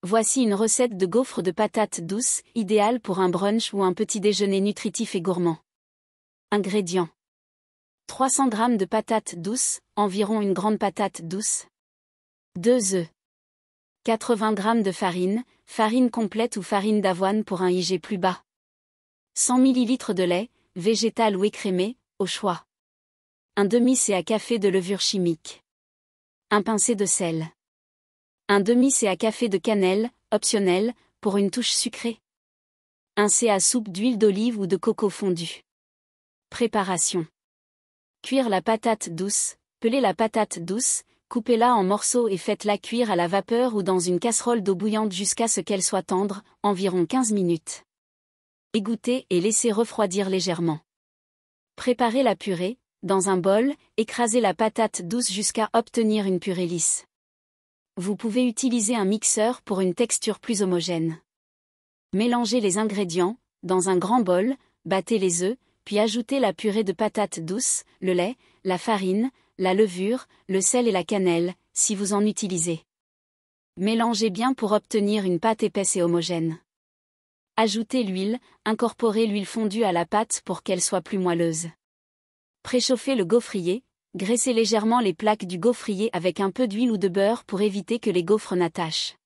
Voici une recette de gaufres de patates douces, idéale pour un brunch ou un petit déjeuner nutritif et gourmand. Ingrédients. 300 g de patates douces, environ une grande patate douce. 2 œufs. 80 g de farine, farine complète ou farine d'avoine pour un IG plus bas. 100 ml de lait, végétal ou écrémé, au choix. Un demi-thé à café de levure chimique. Un pincé de sel. Un demi-thé à café de cannelle, optionnel, pour une touche sucrée. Un thé à soupe d'huile d'olive ou de coco fondu. Préparation. Cuire la patate douce, pelez la patate douce, coupez-la en morceaux et faites-la cuire à la vapeur ou dans une casserole d'eau bouillante jusqu'à ce qu'elle soit tendre, environ 15 minutes. Égouttez et laissez refroidir légèrement. Préparez la purée, dans un bol, écrasez la patate douce jusqu'à obtenir une purée lisse. Vous pouvez utiliser un mixeur pour une texture plus homogène. Mélangez les ingrédients, dans un grand bol, battez les œufs, puis ajoutez la purée de patates douces, le lait, la farine, la levure, le sel et la cannelle, si vous en utilisez. Mélangez bien pour obtenir une pâte épaisse et homogène. Ajoutez l'huile, incorporez l'huile fondue à la pâte pour qu'elle soit plus moelleuse. Préchauffez le gaufrier, graissez légèrement les plaques du gaufrier avec un peu d'huile ou de beurre pour éviter que les gaufres n'attachent.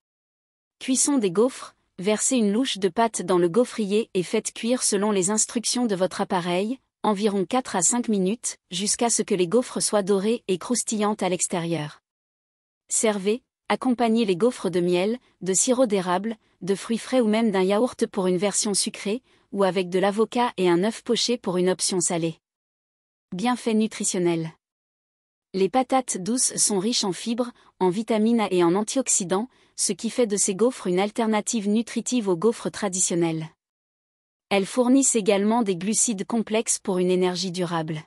Cuisson des gaufres, versez une louche de pâte dans le gaufrier et faites cuire selon les instructions de votre appareil, environ 4 à 5 minutes, jusqu'à ce que les gaufres soient dorées et croustillantes à l'extérieur. Servez, accompagnez les gaufres de miel, de sirop d'érable, de fruits frais ou même d'un yaourt pour une version sucrée, ou avec de l'avocat et un œuf poché pour une option salée. Bienfaits nutritionnels. Les patates douces sont riches en fibres, en vitamines A et en antioxydants, ce qui fait de ces gaufres une alternative nutritive aux gaufres traditionnelles. Elles fournissent également des glucides complexes pour une énergie durable.